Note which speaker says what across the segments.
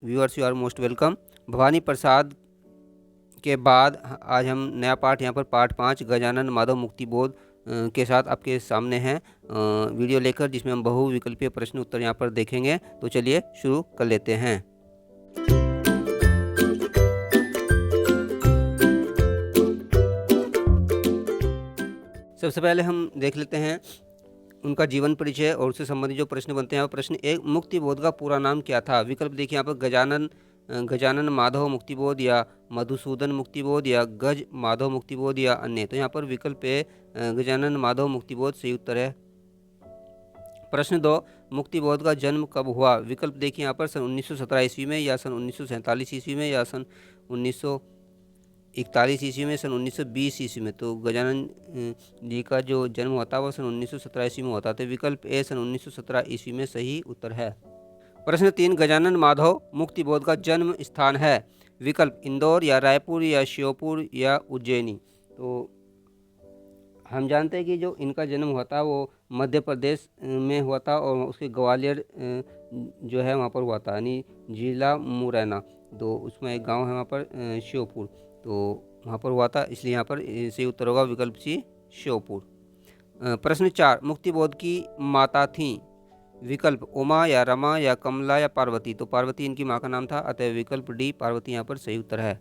Speaker 1: Viewers, you are most welcome. Bhawani Prasad के बाद आज हम नया पाठ यहाँ पर पाठ 5 गजानन माधव मुक्तिबोध के साथ आपके सामने हैं वीडियो लेकर, जिसमें हम बहुविकल्पीय प्रश्न उत्तर यहाँ पर देखेंगे। तो चलिए शुरू कर लेते हैं। सबसे पहले हम देख लेते हैं उनका जीवन परिचय और उससे संबंधित जो प्रश्न बनते हैं। प्रश्न 1, मुक्तिबोध का पूरा नाम क्या था? विकल्प देखिए यहाँ पर गजानन माधव मुक्तिबोध, या मधुसूदन मुक्तिबोध, या गज माधव मुक्तिबोध, या अन्य। तो यहाँ पर विकल्प ए गजानन माधव मुक्तिबोध सही उत्तर है। प्रश्न 2, मुक्तिबोध का जन्म कब हुआ? विकल्प देखिए यहाँ पर सन 1917 ईस्वी में, या सन 1947 ईस्वी में, या सन 1941 ईस्वी में, सन 1920 ईस्वी में। तो गजानन जी का जो जन्म होता है वो सन 1917 ईस्वी में होता है। तो विकल्प ए सन 1917 ईस्वी में सही उत्तर है। प्रश्न 3, गजानन माधव मुक्तिबोध का जन्म स्थान है? विकल्प इंदौर, या रायपुर, या श्योपुर, या उज्जैनी। तो हम जानते हैं कि जो इनका जन्म हुआ था वो मध्य प्रदेश में हुआ था, और उसके ग्वालियर जो है वहाँ पर हुआ था, यानी जिला मुरैना। तो उसमें एक गांव है वहाँ पर श्योपुर, तो वहाँ पर हुआ था, इसलिए यहाँ पर सही उत्तर होगा विकल्प सी श्योपुर। प्रश्न 4, मुक्तिबोध की माता थी? विकल्प उमा, या रमा, या कमला, या पार्वती। तो पार्वती इनकी माँ का नाम था, अतः विकल्प डी पार्वती यहाँ पर सही उत्तर है।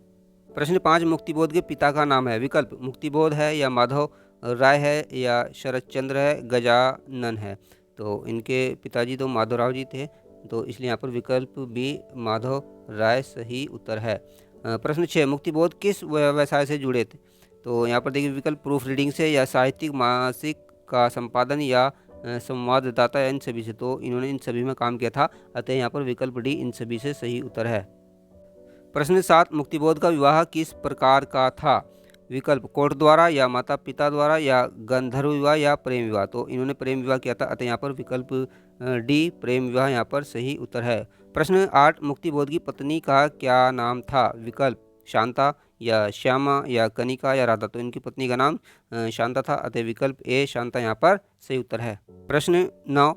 Speaker 1: प्रश्न 5, मुक्तिबोध के पिता का नाम है? विकल्प मुक्तिबोध है, या माधव राय है, या शरद चंद्र है, गजानन है। तो इनके पिताजी तो माधवराव जी थे, तो इसलिए यहाँ पर विकल्प बी माधव राय सही उत्तर है। प्रश्न 6, मुक्तिबोध किस व्यवसाय से जुड़े थे? तो यहाँ पर देखिए विकल्प प्रूफ रीडिंग से, या साहित्यिक मासिक का संपादन, या संवाददाता, इन सभी से। तो इन्होंने इन सभी में काम किया था, अतः यहाँ पर विकल्प डी इन सभी से सही उत्तर है। प्रश्न 7, मुक्तिबोध का विवाह किस प्रकार का था? विकल्प कोर्ट द्वारा, या माता पिता द्वारा, या गंधर्व विवाह, या प्रेम विवाह। तो इन्होंने प्रेम विवाह किया था, अतः यहाँ पर विकल्प डी प्रेम विवाह यहाँ पर सही उत्तर है। प्रश्न 8, मुक्तिबोध की पत्नी का क्या नाम था? विकल्प शांता, या श्यामा, या कनिका, या राधा। तो इनकी पत्नी का नाम शांता था, अतः विकल्प ए शांता यहाँ पर सही उत्तर है। प्रश्न 9,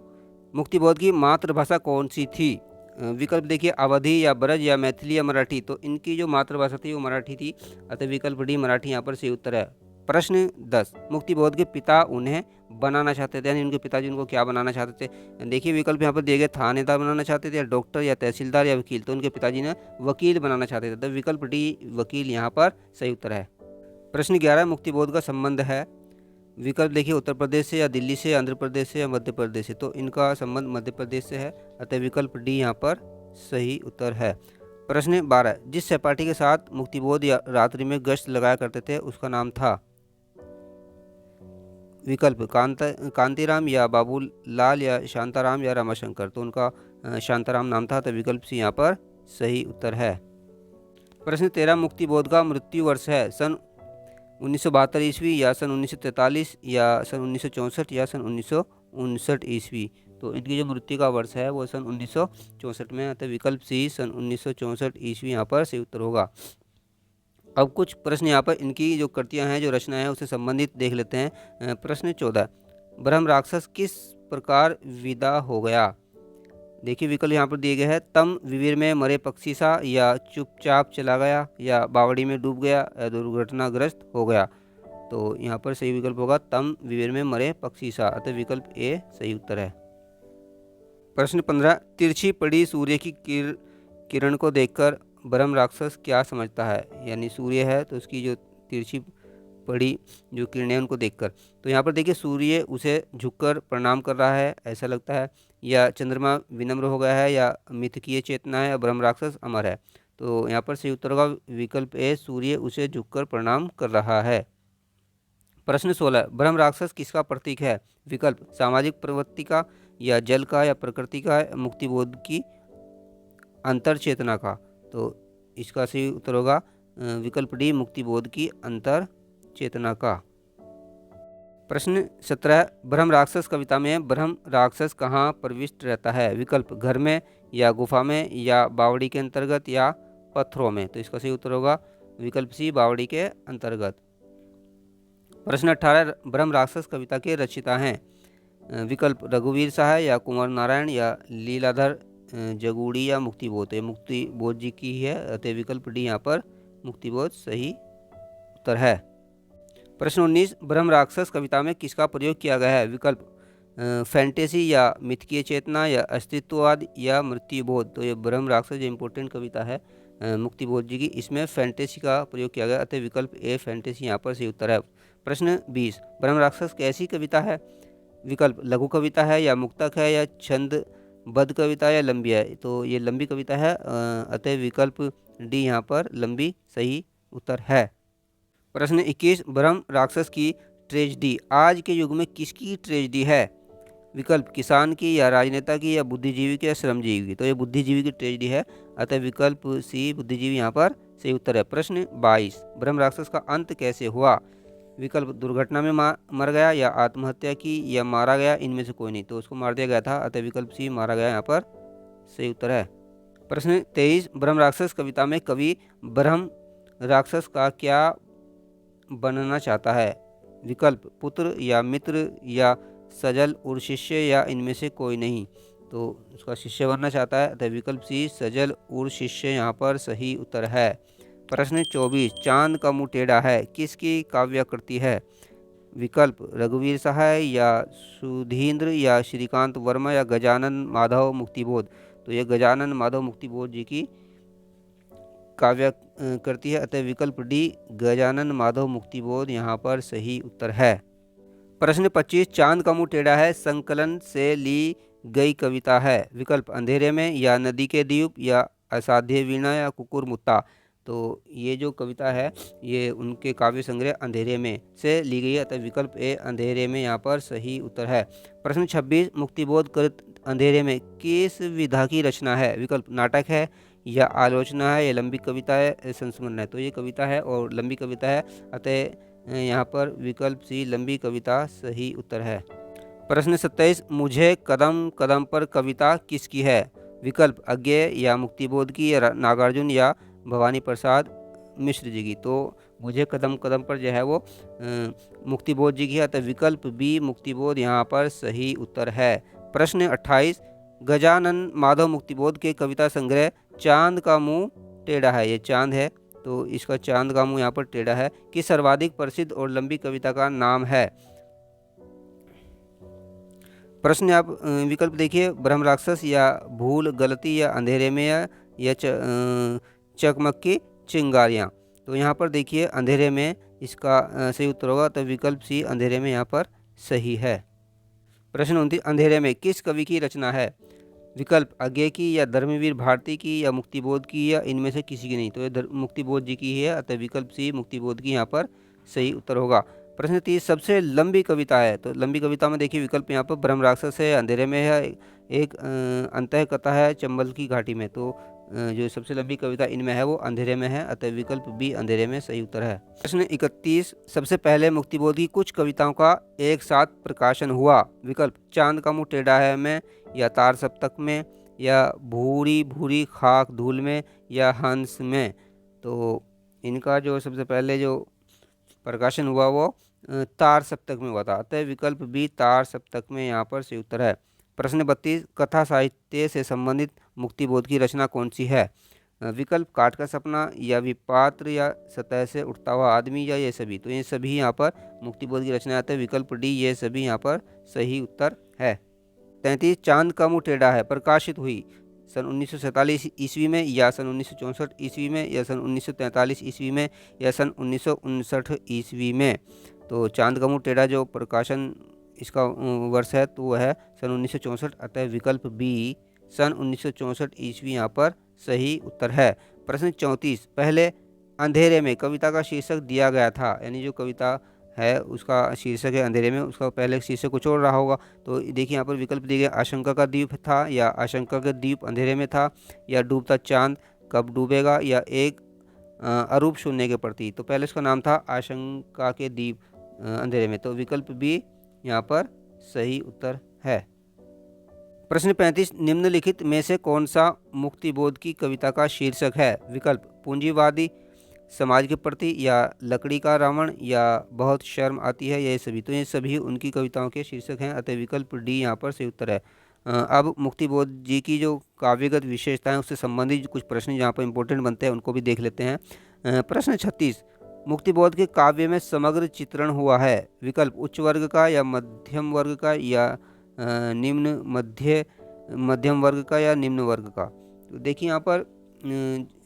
Speaker 1: मुक्तिबोध की मातृभाषा कौन सी थी? विकल्प देखिए अवधी, या ब्रज, या मैथिली, या मराठी। तो इनकी जो मातृभाषा थी वो मराठी थी, अतः विकल्प डी मराठी यहाँ पर सही उत्तर है। प्रश्न 10, मुक्तिबोध के पिता उन्हें बनाना चाहते थे, यानी उनके पिताजी उनको क्या बनाना चाहते थे? देखिए विकल्प यहाँ पर दिए गए, थानेदार बनाना चाहते थे, या डॉक्टर, या तहसीलदार, या वकील। तो उनके पिताजी ने वकील बनाना चाहते थे, तो विकल्प डी वकील यहाँ पर सही उत्तर है। प्रश्न 11, मुक्तिबोध का संबंध है? विकल्प देखिए उत्तर प्रदेश से, या दिल्ली से, आंध्र प्रदेश से, या मध्य प्रदेश से। तो इनका संबंध मध्य प्रदेश से है, अतः विकल्प डी यहाँ पर सही उत्तर है। प्रश्न 12, जिस सहपाठी के साथ मुक्तिबोध या रात्रि में गश्त लगाया करते थे उसका नाम था? विकल्प कांतिराम, या बाबूलाल, या शांताराम, या रमाशंकर। तो उनका शांताराम नाम था, तो विकल्प सी यहाँ पर सही उत्तर है। प्रश्न 13, मुक्तिबोध का मृत्यु वर्ष है? सन 1972 ईस्वी, या सन 1943, या सन 1964, या सन 1959 ईस्वी। तो इनकी जो मृत्यु का वर्ष है वो सन 1964 में, अतः विकल्प सी सन 1964 ईस्वी यहाँ पर सही उत्तर होगा। अब कुछ प्रश्न यहाँ पर इनकी जो कृतियाँ हैं, जो रचनाएं हैं, उससे संबंधित देख लेते हैं। प्रश्न 14, ब्रह्म राक्षस किस प्रकार विदा हो गया? देखिए विकल्प यहाँ पर दिए गए हैं, तम विवीर में मरे पक्षी सा, या चुपचाप चला गया, या बावड़ी में डूब गया, या दुर्घटनाग्रस्त हो गया। तो यहाँ पर सही विकल्प होगा तम विवीर में मरे पक्षी सा, अतः विकल्प ए सही उत्तर है। प्रश्न 15, तिरछी पड़ी सूर्य की किरण को देखकर ब्रह्म राक्षस क्या समझता है? यानी सूर्य है तो उसकी जो तिरछी पड़ी जो किरणें उनको देखकर। तो यहाँ पर देखिए सूर्य उसे झुककर प्रणाम कर रहा है ऐसा लगता है, या चंद्रमा विनम्र हो गया है, या मिथकीय चेतना है, या ब्रह्म राक्षस अमर है। तो यहाँ पर सही उत्तर होगा विकल्प ए सूर्य उसे झुककर प्रणाम कर रहा है। प्रश्न 16, ब्रह्म राक्षस किसका प्रतीक है? विकल्प सामाजिक प्रवृत्ति का, या जल का, या प्रकृति का, मुक्तिबोध की अंतर चेतना का। तो इसका सही उत्तर होगा विकल्प डी मुक्तिबोध की अंतर चेतना का। प्रश्न 17, ब्रह्म राक्षस कविता में ब्रह्म राक्षस कहाँ प्रविष्ट रहता है? विकल्प घर में, या गुफा में, या बावड़ी के अंतर्गत, या पत्थरों में। तो इसका सही उत्तर होगा विकल्प सी बावड़ी के अंतर्गत। प्रश्न 18, ब्रह्म राक्षस कविता के रचयिता हैं? विकल्प रघुवीर शाह, या कुंवर नारायण, या लीलाधर जगूड़ी या मुक्तिबोध, तो ये मुक्तिबोध जी की ही है, अतः विकल्प डी यहाँ पर मुक्तिबोध सही उत्तर है। प्रश्न 19, ब्रह्म राक्षस कविता में किसका प्रयोग किया गया है? विकल्प फैंटेसी या मिथकीय चेतना या अस्तित्ववाद या मृत्युबोध, तो ये ब्रह्म राक्षस जो इम्पोर्टेंट कविता है मुक्तिबोध जी की, इसमें फैंटेसी का प्रयोग किया गया, अतः विकल्प ए फैंटेसी यहाँ पर सही उत्तर है। प्रश्न 20, ब्रह्म राक्षस कैसी कविता है? विकल्प लघु कविता है या मुक्तक है या छंदबद्ध कविता या लंबी है, तो ये लंबी कविता है, अतः विकल्प डी यहाँ पर लंबी सही उत्तर है। प्रश्न 21, ब्रह्म राक्षस की ट्रेजेडी आज के युग में किसकी ट्रेजेडी है? विकल्प किसान की या राजनेता की या बुद्धिजीवी की या श्रमजीवी की, तो ये बुद्धिजीवी की ट्रेजेडी है, अतः विकल्प सी बुद्धिजीवी यहाँ पर सही उत्तर है। प्रश्न 22, ब्रह्म राक्षस का अंत कैसे हुआ? विकल्प दुर्घटना में मर गया या आत्महत्या की या मारा गया, इनमें से कोई नहीं, तो उसको मार दिया गया था, अतः विकल्प सी मारा गया यहाँ पर सही उत्तर है। प्रश्न 23, ब्रह्म राक्षस कविता में कवि ब्रह्म राक्षस का क्या बनना चाहता है? विकल्प पुत्र या मित्र या सजल और शिष्य या इनमें से कोई नहीं, तो उसका शिष्य बनना चाहता है, अतः विकल्प सी सजल और शिष्य यहाँ पर सही उत्तर है। प्रश्न 24, चांद का मुंह टेढ़ा है किसकी काव्याकृति है? विकल्प रघुवीर सहाय या सुधींद्र या श्रीकांत वर्मा या गजानन माधव मुक्तिबोध, तो ये गजानन माधव मुक्तिबोध जी की काव्य करती है, अतः विकल्प डी गजानन माधव मुक्तिबोध यहाँ पर सही उत्तर है। प्रश्न 25, चांद का मुंह टेढ़ा है संकलन से ली गई कविता है? विकल्प अंधेरे में या नदी के द्वीप या असाध्य वीणा या कुकुर मुत्ता, तो ये जो कविता है ये उनके काव्य संग्रह अंधेरे में से ली गई है, अतः विकल्प ए अंधेरे में यहाँ पर सही उत्तर है। प्रश्न 26, मुक्तिबोध कृत अंधेरे में किस विधा की रचना है? विकल्प नाटक है या आलोचना है या लंबी कविता है संस्मरण है, तो ये कविता है और लंबी कविता है, अतः यहाँ पर विकल्प सी लंबी कविता सही उत्तर है। प्रश्न 27, मुझे कदम कदम पर कविता किसकी है? विकल्प अज्ञेय या मुक्तिबोध की या नागार्जुन या भवानी प्रसाद मिश्र जी की, तो मुझे कदम कदम पर जो है वो मुक्तिबोध जी की है, अतः विकल्प बी मुक्तिबोध यहाँ पर सही उत्तर है। प्रश्न 28, गजानन माधव मुक्तिबोध के कविता संग्रह चांद का मुंह टेढ़ा है, ये चांद है तो इसका चांद का मुंह यहाँ पर टेढ़ा है कि सर्वाधिक प्रसिद्ध और लंबी कविता का नाम है? प्रश्न आप विकल्प देखिए, ब्रह्म राक्षस या भूल गलती या अंधेरे में या चकमक की चिंगारियाँ, तो यहाँ पर देखिए अंधेरे में इसका सही उत्तर होगा, तो विकल्प सी अंधेरे में यहाँ पर सही है। प्रश्न 29, अंधेरे में किस कवि की रचना है? विकल्प अज्ञेय की या धर्मवीर भारती की या मुक्तिबोध की या इनमें से किसी की नहीं, तो ये मुक्तिबोध जी की ही है, अतः विकल्प सी मुक्तिबोध की यहाँ पर सही उत्तर होगा। प्रश्न 30, सबसे लंबी कविता है, तो लंबी कविता में देखिए विकल्प यहाँ पर ब्रह्म राक्षस है, अंधेरे में है, एक अंतः कथा है चंबल की घाटी में, तो जो सबसे लंबी कविता इनमें है वो अंधेरे में है, अतः विकल्प बी अंधेरे में सही उत्तर है। प्रश्न 31, सबसे पहले मुक्तिबोध की कुछ कविताओं का एक साथ प्रकाशन हुआ? विकल्प चांद का मुंह टेढ़ा है में या तार सप्तक में या भूरी भूरी खाक धूल में या हंस में, तो इनका जो सबसे पहले जो प्रकाशन हुआ वो तार सप्तक में हुआ था, अतः विकल्प बी तार सप्तक में यहाँ पर सही उत्तर है। प्रश्न 32, कथा साहित्य से संबंधित मुक्तिबोध की रचना कौन सी है? विकल्प काठ का सपना या विपात्र या सतह से उठता हुआ आदमी या ये सभी, तो ये सभी यहाँ पर मुक्तिबोध की रचना आते हैं, विकल्प डी ये सभी यहाँ पर सही उत्तर है। 33, चांद का मुंह टेढ़ा है प्रकाशित हुई सन 1947 ईस्वी में या सन 1964 ईस्वी में या सन 1943 ईस्वी में या सन 1959 ईस्वी में, तो चांद का मुंह टेढ़ा जो प्रकाशन इसका वर्ष है तो वह है सन 1964, अतः विकल्प बी सन 1964 ईस्वी यहाँ पर सही उत्तर है। प्रश्न 34, पहले अंधेरे में कविता का शीर्षक दिया गया था, यानी जो कविता है उसका शीर्षक है अंधेरे में, उसका पहले शीर्षक कुछ और रहा होगा, तो देखिए यहाँ पर विकल्प दिए गए, आशंका का द्वीप था या आशंका का द्वीप अंधेरे में था या डूबता चांद कब डूबेगा या एक अरूप शून्य के प्रति, तो पहले इसका नाम था आशंका के द्वीप अंधेरे में, तो विकल्प बी यहाँ पर सही उत्तर है। प्रश्न 35, निम्नलिखित में से कौन सा मुक्तिबोध की कविता का शीर्षक है? विकल्प पूंजीवादी समाज के प्रति या लकड़ी का रावण या बहुत शर्म आती है, ये सभी, तो ये सभी उनकी कविताओं के शीर्षक हैं, अतः विकल्प डी यहाँ पर सही उत्तर है। अब मुक्तिबोध जी की जो काव्यगत विशेषताएं उससे संबंधित कुछ प्रश्न जहाँ पर इम्पोर्टेंट बनते हैं उनको भी देख लेते हैं। प्रश्न 36, मुक्तिबोध के काव्य में समग्र चित्रण हुआ है। विकल्प उच्च वर्ग का या मध्यम वर्ग का या मध्यम वर्ग का या निम्न वर्ग का। तो देखिए यहाँ पर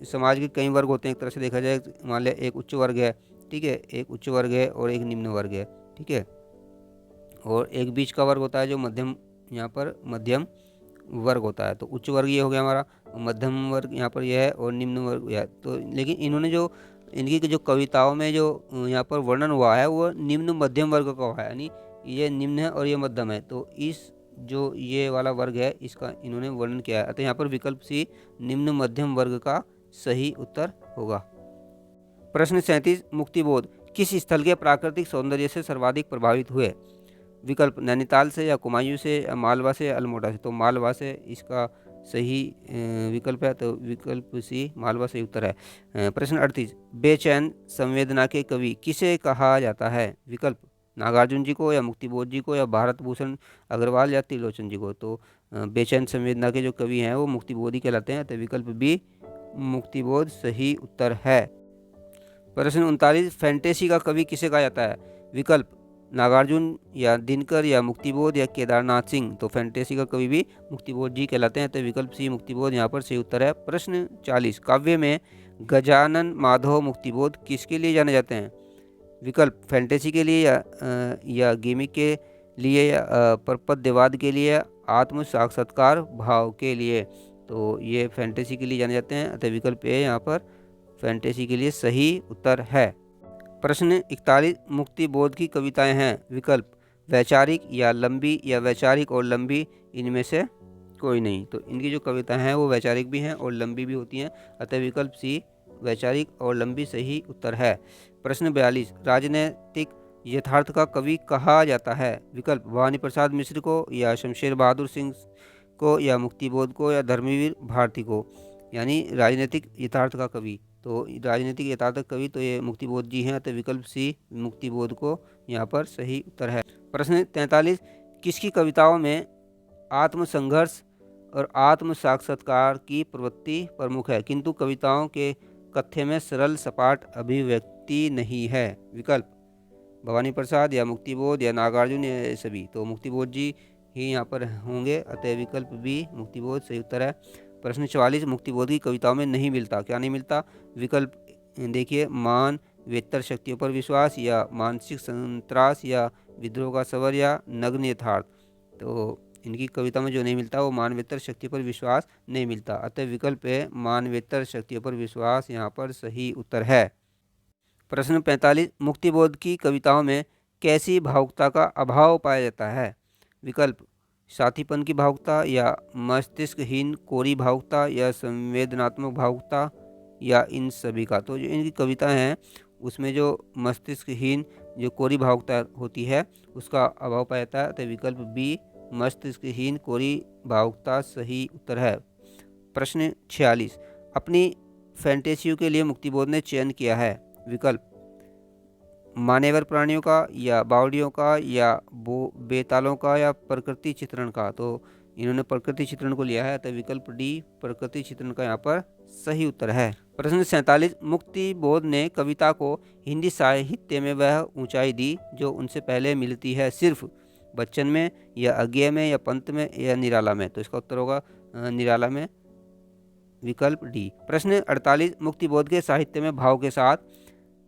Speaker 1: समाज के कई वर्ग होते हैं। एक तरह से देखा जाए, मान लिया एक उच्च वर्ग है, ठीक है, एक उच्च वर्ग है और एक निम्न वर्ग है, ठीक है, और एक बीच का वर्ग होता है जो मध्यम, यहाँ पर मध्यम वर्ग होता है। तो उच्च वर्ग ये हो गया हमारा, मध्यम वर्ग यहाँ पर यह है और निम्न वर्ग यह है। तो लेकिन इन्होंने जो इनकी जो कविताओं में जो यहाँ पर वर्णन हुआ है वो निम्न मध्यम वर्ग का हुआ है, यानी ये निम्न है और ये मध्यम है। तो इस जो ये वाला वर्ग है इसका इन्होंने वर्णन किया है। अतः यहाँ पर विकल्प सी निम्न मध्यम वर्ग का सही उत्तर होगा। प्रश्न 37, मुक्तिबोध किस स्थल के प्राकृतिक सौंदर्य से सर्वाधिक प्रभावित हुए। विकल्प नैनीताल से या कुमायूं से या मालवा से या अल्मोड़ा से। तो मालवा से इसका सही विकल्प है, तो विकल्प सी मालवा सही उत्तर है। प्रश्न 38, बेचैन संवेदना के कवि किसे कहा जाता है। विकल्प नागार्जुन जी को या मुक्तिबोध जी को या भारत भूषण अग्रवाल या त्रिलोचन जी को। तो बेचैन संवेदना के जो कवि हैं वो मुक्तिबोध ही कहलाते हैं। तो विकल्प बी मुक्तिबोध सही उत्तर है। प्रश्न 39, फैंटेसी का कवि किसे कहा जाता है। विकल्प नागार्जुन या दिनकर या मुक्तिबोध या केदारनाथ सिंह। तो फैंटेसी का कवि भी मुक्तिबोध जी कहलाते हैं। तो विकल्प सी मुक्तिबोध यहाँ पर सही उत्तर है। प्रश्न 40, काव्य में गजानन माधव मुक्तिबोध किसके लिए जाने जाते हैं। विकल्प फैंटेसी के लिए या गेमिक के लिए या प्रपद्यवाद के लिए, आत्म साक्षात्कार भाव के लिए। तो ये फैंटेसी के लिए जाने जाते हैं। अतः विकल्प ए यहाँ पर फैंटेसी के लिए सही उत्तर है। प्रश्न 41, मुक्तिबोध की कविताएं हैं। विकल्प वैचारिक या लंबी या वैचारिक और लंबी, इनमें से कोई नहीं। तो इनकी जो कविताएं हैं वो वैचारिक भी हैं और लंबी भी होती हैं। अतः विकल्प सी वैचारिक और लंबी सही उत्तर है। प्रश्न 42, राजनीतिक यथार्थ का कवि कहा जाता है। विकल्प भवानी प्रसाद मिश्र को या शमशेर बहादुर सिंह को या मुक्तिबोध को या धर्मवीर भारती को, यानी राजनीतिक यथार्थ का कवि। तो राजनीतिक यथार्थ कवि तो ये मुक्तिबोध जी हैं। तो विकल्प सी मुक्तिबोध को यहाँ पर सही उत्तर है। प्रश्न 43, किसकी कविताओं में आत्मसंघर्ष और आत्म साक्षात्कार की प्रवृत्ति प्रमुख है किंतु कविताओं के कथ्य में सरल सपाट अभिव्यक्ति नहीं है। विकल्प भवानी प्रसाद या मुक्तिबोध या नागार्जुन या सभी। तो मुक्तिबोध जी ही यहाँ पर होंगे। अतः विकल्प बी मुक्तिबोध सही उत्तर है। प्रश्न 44, मुक्तिबोध की कविताओं में नहीं मिलता, क्या नहीं मिलता। विकल्प देखिए मान वेतर शक्तियों पर विश्वास या मानसिक संत्रास या विद्रोह का सवर या नग्न यथार्थ। तो इनकी कविता में जो नहीं मिलता वो मानवेतर शक्ति पर विश्वास नहीं मिलता। अतः विकल्प है मानवेतर शक्तियों पर विश्वास यहाँ पर सही उत्तर है। प्रश्न 45, मुक्तिबोध की कविताओं में कैसी भावुकता का अभाव पाया जाता है। विकल्प साथीपन की भावुकता या मस्तिष्कहीन कोरी भावुकता या संवेदनात्मक भावुकता या इन सभी का। तो जो इनकी कविताएं हैं उसमें जो मस्तिष्कहीन जो कोरी भावुकता होती है उसका अभाव पाया जाता है। तो विकल्प बी मस्तिष्कहीन कोरी भावुकता सही उत्तर है। प्रश्न 46, अपनी फैंटेसियों के लिए मुक्तिबोध ने चयन किया है। विकल्प मानवर प्राणियों का या बावड़ियों का या बेतालों का या प्रकृति चित्रण का। तो इन्होंने प्रकृति चित्रण को लिया है। तो विकल्प डी प्रकृति चित्रण का यहाँ पर सही उत्तर है। प्रश्न 47, मुक्तिबोध ने कविता को हिंदी साहित्य में वह ऊंचाई दी जो उनसे पहले मिलती है सिर्फ बच्चन में या अज्ञेय में या पंत में या निराला में। तो इसका उत्तर होगा निराला में, विकल्प डी। प्रश्न 48, मुक्तिबोध के साहित्य में भाव के साथ।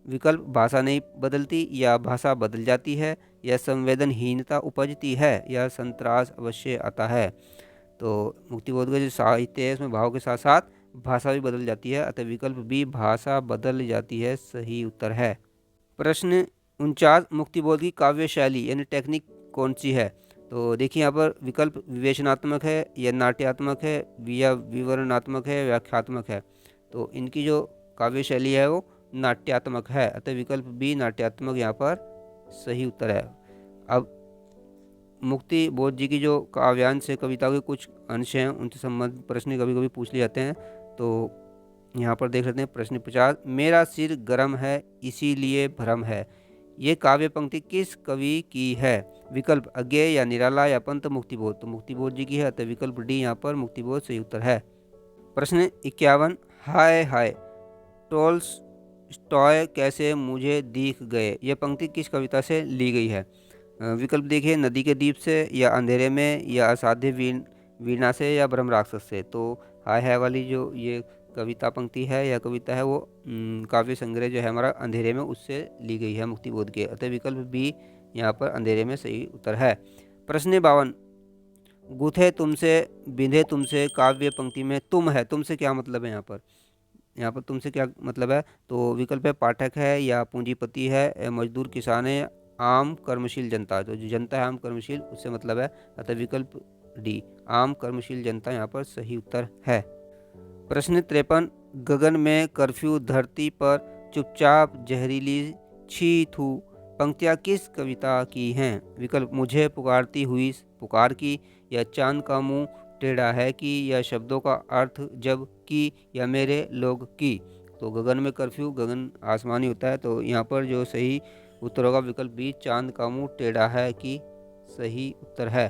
Speaker 1: विकल्प भाषा नहीं बदलती या भाषा बदल जाती है या संवेदनहीनता उपजती है या संत्रास अवश्य आता है। तो मुक्तिबोध का जो साहित्य है उसमें भाव के साथ साथ भाषा भी बदल जाती है। अतः विकल्प बी भाषा बदल जाती है सही उत्तर है। प्रश्न 49, मुक्तिबोध की काव्य शैली यानी टेक्निक कौन सी है। तो देखिए यहाँ पर विकल्प विवेचनात्मक है या नाट्यात्मक है या विवरणात्मक है व्याख्यात्मक है। तो इनकी जो काव्य शैली है वो नाट्यात्मक है। अतः विकल्प बी नाट्यात्मक यहाँ पर सही उत्तर है। अब मुक्तिबोध जी की जो काव्यांश से कविता के कुछ अंश हैं उनसे संबंधित प्रश्न कभी कभी पूछ लिए जाते हैं। तो यहाँ पर देख लेते हैं प्रश्न 50, मेरा सिर गर्म है इसीलिए भ्रम है ये काव्य पंक्ति किस कवि की है? विकल्प अज्ञेय या निराला या पंत मुक्तिबोध। तो मुक्तिबोध जी की है, तो विकल्प डी यहाँ पर मुक्तिबोध सही उत्तर है। प्रश्न 51, हाय हाय टॉल्स्टॉय कैसे मुझे दिख गए, यह पंक्ति किस कविता से ली गई है? विकल्प देखिए, नदी के दीप से या अंधेरे में या असाध्य वीणा से या ब्रह्म राक्षस से। तो हाय हाय वाली जो ये कविता पंक्ति है या कविता है वो काव्य संग्रह जो है हमारा अंधेरे में, उससे ली गई है मुक्तिबोध के। अतः विकल्प बी यहाँ पर अंधेरे में सही उत्तर है। प्रश्न 52, गुथे तुमसे बिंधे तुमसे काव्य पंक्ति में तुम है, तुमसे क्या मतलब है? यहाँ पर तुमसे क्या मतलब है? तो विकल्प है पाठक है या पूंजीपति है, मजदूर किसान है, आम कर्मशील जनता। तो जो जनता है आम कर्मशील, उससे मतलब है। अतः विकल्प डी आम कर्मशील जनता यहाँ पर सही उत्तर है। प्रश्न 53, गगन में कर्फ्यू धरती पर चुपचाप जहरीली छी थू पंक्तियाँ किस कविता की हैं? विकल्प मुझे पुकारती हुई पुकार की, या चांद का मुंह टेढ़ा है की, या शब्दों का अर्थ जब की, या मेरे लोग की। तो गगन में कर्फ्यू, गगन आसमानी होता है, तो यहाँ पर जो सही उत्तर होगा विकल्प बी चांद का मुंह टेढ़ा है की सही उत्तर है।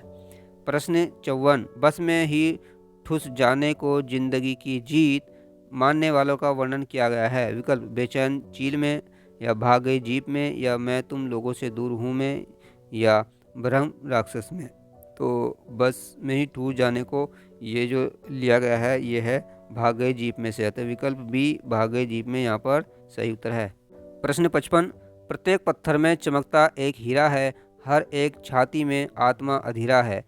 Speaker 1: प्रश्न 54, बस में ही ठुस जाने को जिंदगी की जीत मानने वालों का वर्णन किया गया है। विकल्प बेचैन चील में, या भाग गई जीप में, या मैं तुम लोगों से दूर हूँ में, या ब्रह्म राक्षस में। तो बस में ही ठूस जाने को ये जो लिया गया है ये है भाग गई जीप में से। तो विकल्प बी भाग गई जीप में यहाँ पर सही उत्तर है। प्रश्न 55, प्रत्येक पत्थर में चमकता एक हीरा है, हर एक छाती में आत्मा अधीरा है।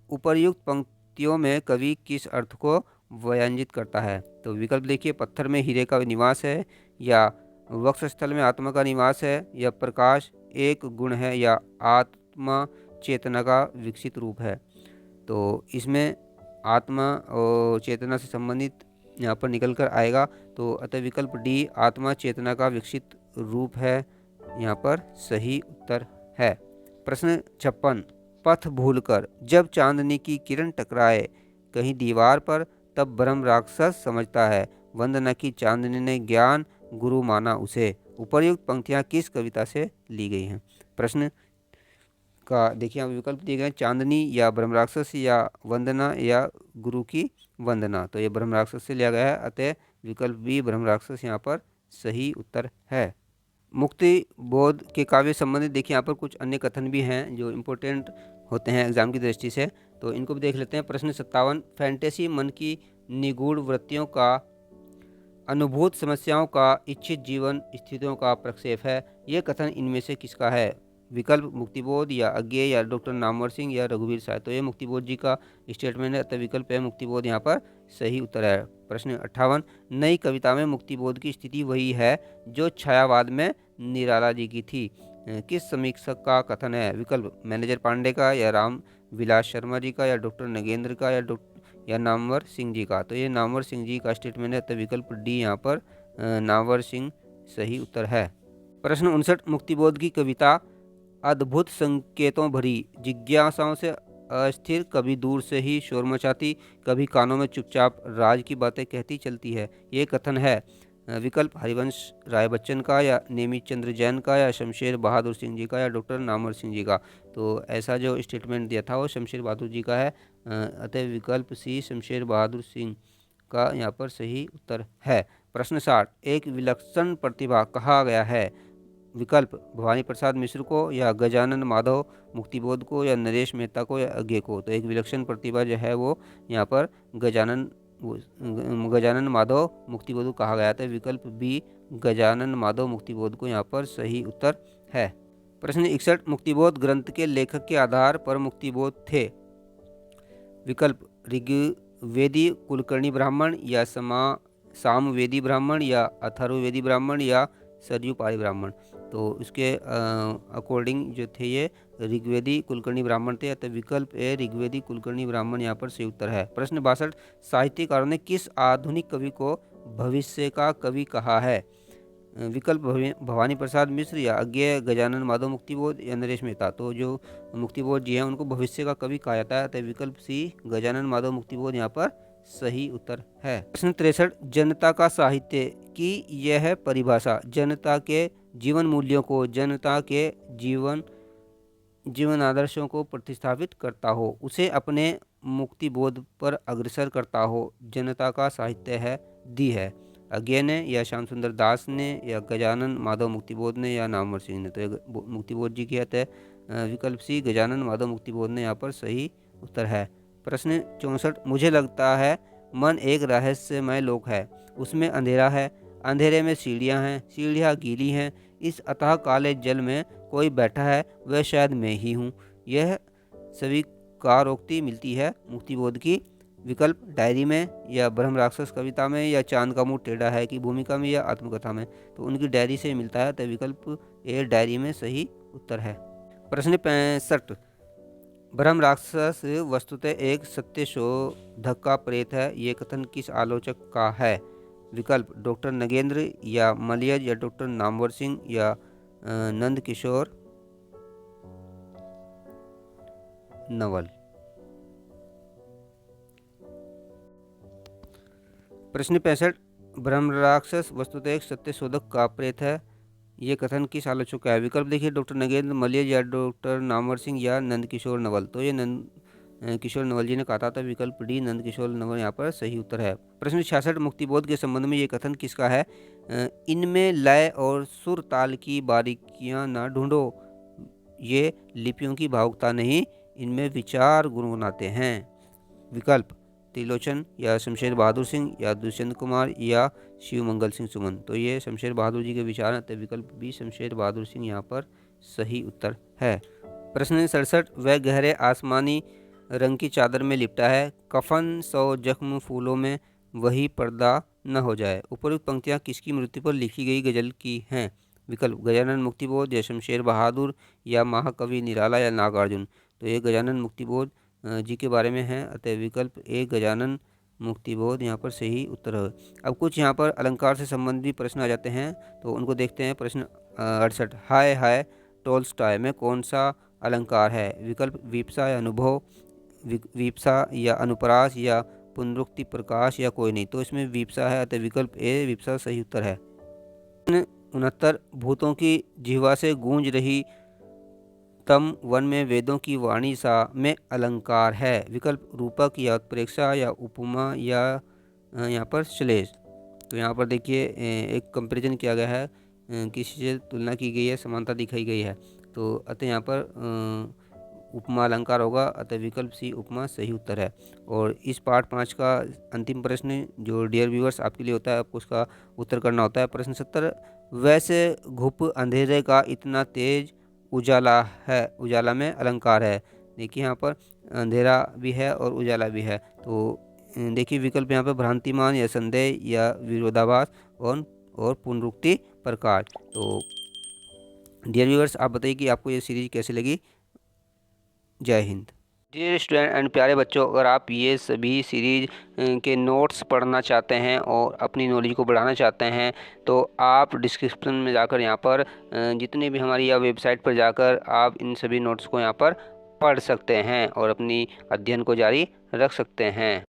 Speaker 1: उपर्युक्त पंक्तियों में कवि किस अर्थ को व्यंजित करता है? तो विकल्प देखिए, पत्थर में हीरे का निवास है, या वक्षस्थल में आत्मा का निवास है, या प्रकाश एक गुण है, या आत्मा चेतना का विकसित रूप है। तो इसमें आत्मा और चेतना से संबंधित यहाँ पर निकल कर आएगा। तो अतः विकल्प डी आत्मा चेतना का विकसित रूप है यहाँ पर सही उत्तर है। प्रश्न 56, पथ भूलकर जब चांदनी की किरण टकराए कहीं दीवार पर, तब ब्रह्म राक्षस समझता है, वंदना की चांदनी ने ज्ञान गुरु माना उसे। उपर्युक्त पंक्तियाँ किस कविता से ली गई हैं? प्रश्न का देखिए यहाँ विकल्प दिए गए, चांदनी या ब्रह्म राक्षस, या वंदना या गुरु की वंदना। तो ये ब्रह्म राक्षस से लिया गया है, अतः विकल्प बी ब्रह्म राक्षस यहाँ पर सही उत्तर है। मुक्ति बोध के काव्य संबंधित देखिए यहाँ पर कुछ अन्य कथन भी हैं जो इम्पोर्टेंट होते हैं एग्जाम की दृष्टि से, तो इनको भी देख लेते हैं। प्रश्न 57, फैंटेसी मन की निगूढ़ वृत्तियों का, अनुभूत समस्याओं का, इच्छित जीवन स्थितियों का प्रक्षेप है। यह कथन इनमें से किसका है? विकल्प मुक्तिबोध, या अज्ञेय, या डॉक्टर नामवर सिंह, या रघुवीर साय। तो ये मुक्तिबोध जी का स्टेटमेंट है, अतः विकल्प है मुक्तिबोध यहाँ पर सही उत्तर है। प्रश्न 58, नई कविता में मुक्तिबोध की स्थिति वही है जो छायावाद में निराला जी की थी। किस समीक्षक का कथन है? विकल्प मैनेजर पांडे का, या राम विलास शर्मा जी का, या डॉक्टर नगेंद्र का, या नामवर सिंह जी का। तो ये नामवर सिंह जी का स्टेटमेंट है, तो विकल्प डी यहाँ पर नामवर सिंह सही उत्तर है। प्रश्न 59, मुक्तिबोध की कविता अद्भुत संकेतों भरी, जिज्ञासाओं से अस्थिर, कभी दूर से ही शोर मचाती, कभी कानों में चुपचाप राज की बातें कहती चलती है। ये कथन है विकल्प हरिवंश राय बच्चन का, या नेमित चंद्र जैन का, या शमशेर बहादुर सिंह जी का, या डॉक्टर नामवर सिंह जी का। तो ऐसा जो स्टेटमेंट दिया था वो शमशेर बहादुर जी का है, अतः विकल्प सी शमशेर बहादुर सिंह का यहाँ पर सही उत्तर है। प्रश्न 60, एक विलक्षण प्रतिभा कहा गया है। विकल्प भवानी प्रसाद मिश्र को, या गजानन माधव मुक्तिबोध को, या नरेश मेहता को, या अज्ञे को। तो एक विलक्षण प्रतिभा जो है वो यहाँ पर गजानन माधव मुक्तिबोध को कहा गया था। विकल्प बी गजानन माधव मुक्तिबोध को यहाँ पर सही उत्तर है। प्रश्न 61, मुक्तिबोध ग्रंथ के लेखक के आधार पर मुक्तिबोध थे। विकल्प ऋग्वेदी कुलकर्णी ब्राह्मण, या सामवेदी ब्राह्मण, या अथर्ववेदी ब्राह्मण, या सरयू पारी ब्राह्मण। तो इसके अकॉर्डिंग जो थे ये ऋग्वेदी कुलकर्णी ब्राह्मण थे, अतः विकल्प ए ऋग्वेदी कुलकर्णी ब्राह्मण यहाँ पर सही उत्तर है। प्रश्न 62, साहित्यकारों ने किस आधुनिक कवि को भविष्य का कवि कहा है? विकल्प भवानी प्रसाद मिश्र, या अज्ञेय, गजानन माधव मुक्तिबोध, या नरेश मेहता। तो जो मुक्तिबोध जी हैं उनको भविष्य का कवि कहा जाता है, अतः विकल्प सी गजानन माधव मुक्तिबोध यहाँ पर सही उत्तर है। प्रश्न 63, जनता का साहित्य की यह परिभाषा जनता के जीवन मूल्यों को, जनता के जीवन आदर्शों को प्रतिस्थापित करता हो, उसे अपने मुक्तिबोध पर अग्रसर करता हो, जनता का साहित्य है दी है। अज्ञे ने या श्याम सुंदर दास ने या गजानन माधव मुक्तिबोध ने या नामवर सिंह ने। तो ये मुक्तिबोध जी की है विकल्प सी गजानन माधव मुक्तिबोध ने यहाँ पर सही उत्तर है। प्रश्न 64, मुझे लगता है मन एक रहस्यमय लोक है, उसमें अंधेरा है, अंधेरे में सीढ़ियाँ हैं, सीढ़ियाँ गीली हैं, इस अतः काले जल में कोई बैठा है, वह शायद मैं ही हूँ। यह स्वीकारोक्ति मिलती है मुक्तिबोध की विकल्प डायरी में या ब्रह्म राक्षस कविता में या चांद का मुंह टेढ़ा है की भूमिका में या आत्मकथा में। तो उनकी डायरी से मिलता है, तो विकल्प ए डायरी में सही उत्तर है। प्रश्न 65, ब्रह्म राक्षस वस्तुतः एक सत्यशोधक का प्रेत है, ये कथन किस आलोचक का है? विकल्प डॉक्टर नगेंद्र या मलियज या डॉक्टर नामवर सिंह या नंद किशोर नवल। प्रश्न 65, ब्रह्म राक्षस वस्तुतः एक सत्यशोधक का प्रेत है, ये कथन किस आलोचक का है? विकल्प देखिए डॉक्टर नगेंद्र मलियज या डॉक्टर नामवर सिंह या नंद किशोर नवल। तो ये नंद किशोर नवल जी ने कहा था, विकल्प डी नंद किशोर नवल यहाँ पर सही उत्तर है। प्रश्न 66, मुक्तिबोध के संबंध में ये कथन किसका है? इनमें लय और सुर ताल की बारीकियां ना ढूंढो, ये लिपियों की भावुकता नहीं, इनमें विचार गुनगुनाते हैं। विकल्प त्रिलोचन या शमशेर बहादुर सिंह या दुष्यंत कुमार या शिव मंगल सिंह सुमन। तो ये शमशेर बहादुर जी के विचार हैं, तो विकल्प बी शमशेर बहादुर सिंह यहाँ पर सही उत्तर है। प्रश्न 67, वह गहरे आसमानी रंग की चादर में लिपटा है, कफन 100 जख्म फूलों में वही पर्दा न हो जाए। उपरोक्त पंक्तियाँ किसकी मृत्यु पर लिखी गई गजल की हैं? विकल्प गजानन मुक्तिबोध या शमशेर बहादुर या महाकवि निराला या नागार्जुन। तो ये गजानन मुक्तिबोध जी के बारे में है, अतः विकल्प ए गजानन मुक्तिबोध यहाँ पर सही उत्तर है। अब कुछ यहाँ पर अलंकार से संबंधित प्रश्न आ जाते हैं, तो उनको देखते हैं। प्रश्न 68, हाय हाय टोल्स्टॉय में कौन सा अलंकार है? विकल्प वीप्सा या अनुभव, वीप्सा या अनुप्रास या पुनरुक्ति प्रकाश या कोई नहीं। तो इसमें वीप्सा है, अतः विकल्प ए वीप्सा सही उत्तर है। 69, भूतों की जिह्वा से गूंज रही तम वन में वेदों की वाणी सा में अलंकार है। विकल्प रूपक या उत्प्रेक्षा या उपमा या यहाँ पर श्लेष। तो यहाँ पर देखिए एक कंपैरिजन किया गया है, किसी से तुलना की गई है, समानता दिखाई गई है। तो अतः यहाँ पर उपमा अलंकार होगा, अतः विकल्प सी उपमा सही उत्तर है। और इस पार्ट 5 का अंतिम प्रश्न जो डियर व्यूअर्स आपके लिए होता है, आपको उसका उत्तर करना होता है। प्रश्न 70, वैसे घुप अंधेरे का इतना तेज उजाला है, उजाला में अलंकार है। देखिए यहाँ पर अंधेरा भी है और उजाला भी है। तो देखिए विकल्प यहाँ पर भ्रांतिमान या संदेह या विरोधाभास और पुनरुक्ति प्रकाश। तो डियर व्यूअर्स आप बताइए कि आपको ये सीरीज कैसी लगी। जय हिंद। डियर स्टूडेंट एंड प्यारे बच्चों, अगर आप ये सभी सीरीज के नोट्स पढ़ना चाहते हैं और अपनी नॉलेज को बढ़ाना चाहते हैं, तो आप डिस्क्रिप्शन में जाकर यहाँ पर जितने भी हमारी या वेबसाइट पर जाकर आप इन सभी नोट्स को यहाँ पर पढ़ सकते हैं और अपनी अध्ययन को जारी रख सकते हैं।